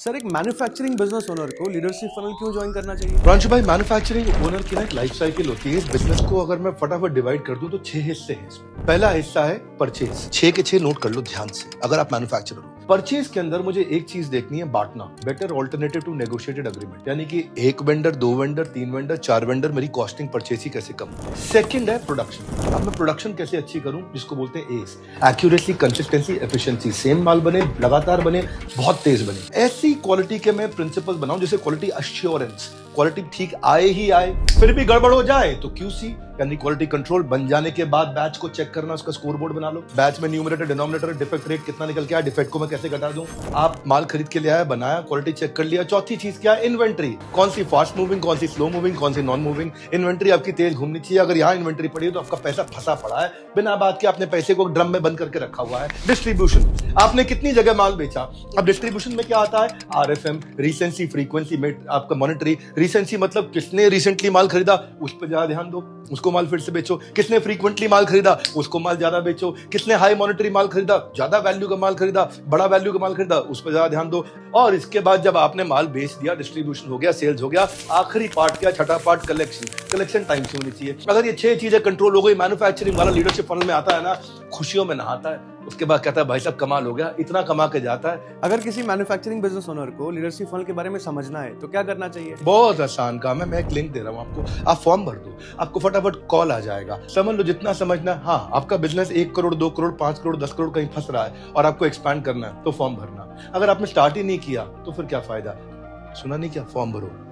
Sir, एक manufacturing business owner को leadership funnel क्यों ज्वाइन करना चाहिए? प्रांशु भाई, मैन्युफैक्चरिंग ओनर की ना एक लाइफ साइकिल होती है। इस बिजनेस को अगर मैं फटाफट डिवाइड कर दूं तो 6 हिस्से हैं इसमें। पहला हिस्सा है परचेज। 6 के 6 नोट कर लो ध्यान से अगर आप मैन्युफैक्चरर हो। परचेज के अंदर मुझे एक चीज देखनी है, बांटना। Better alternative to negotiated agreement, यानी कि एक वेंडर, 2 वेंडर, 3 वेंडर, 4 वेंडर, मेरी कॉस्टिंग परचेज ही कैसे कम। सेकंड है प्रोडक्शन। अब मैं प्रोडक्शन कैसे अच्छी करूं, जिसको बोलते हैं ACE. Accuracy, consistency, efficiency. Same माल बने, लगातार बने, बहुत तेज बने। ऐसी क्वालिटी के मैं प्रिंसिपल्स बनाऊं जैसे क्वालिटी अश्योरेंस, क्वालिटी ठीक आए ही आए, फिर भी गड़बड़ हो जाए तो क्यूसी यानी क्वालिटी कंट्रोल बन जाने के बाद बैच को चेक करना, उसका स्कोर बोर्ड बना लो। बैच में न्यूमरेटर, डिनोमिनेटर, डिफेक्ट रेट कितना निकल के आया, डिफेक्ट को मैं कैसे घटा दूं। आप माल खरीद के ले आया, बनाया, क्वालिटी चेक कर लिया। चौथी चीज क्या है, इन्वेंट्री। कौन सी फास्ट मूविंग, कौन सी स्लो मूविंग, कौन सी नॉन मूविंग। इन्वेंट्री आपकी तेज घूमनी चाहिए। अगर यहाँ इन्वेंट्री पड़ी है तो आपका पैसा फंसा पड़ा है, बिना बात के आपने पैसे को ड्रम में बंद करके रखा हुआ है। डिस्ट्रीब्यूशन, आपने कितनी जगह माल बेचा। अब डिस्ट्रीब्यूशन में क्या आता है, आरएफएम, रिसेंसी, फ्रीक्वेंसी में आपका मॉनिटरी। रिसेंसी मतलब किसने रिसेंटली माल खरीदा, उस पर ज्यादा ध्यान दो, उसको माल फिर से बेचो। किसने फ्रीक्वेंटली माल खरीदा, उसको माल ज्यादा बेचो। किसने हाई मॉनिटरी माल खरीदा, ज्यादा वैल्यू का माल खरीदा, बड़ा वैल्यू का माल खरीदा, उस पर ज्यादा ध्यान दो। और इसके बाद जब आपने माल बेच दिया, डिस्ट्रीब्यूशन हो गया, सेल्स हो गया, आखिरी पार्ट क्या, छठा पार्ट कलेक्शन। कलेक्शन टाइम से होनी चाहिए। अगर ये 6 चीजें कंट्रोल हो गई, मैन्युफैक्चरिंग वाला लीडरशिप फनल में आता है ना, खुशियों में नहाता है। उसके बाद कहता है भाई साहब कमाल हो गया, इतना कमा के जाता है। अगर किसी मैन्युफैक्चरिंग बिजनेस ओनर को लीडरशिप फनल के बारे में समझना है तो क्या करना चाहिए? बहुत आसान काम है, मैं एक लिंक दे रहा हूं आपको, आप फॉर्म भर दो, आपको फटाफट कॉल आ जाएगा। समझ लो जितना समझना है। हाँ, आपका बिजनेस 1 करोड़, 2 करोड़, 5 करोड़, 10 करोड़ कहीं फंस रहा है और आपको एक्सपैंड करना है तो फॉर्म भरना। अगर आपने स्टार्ट ही नहीं किया तो फिर क्या फायदा। सुना नहीं क्या, फॉर्म भरो।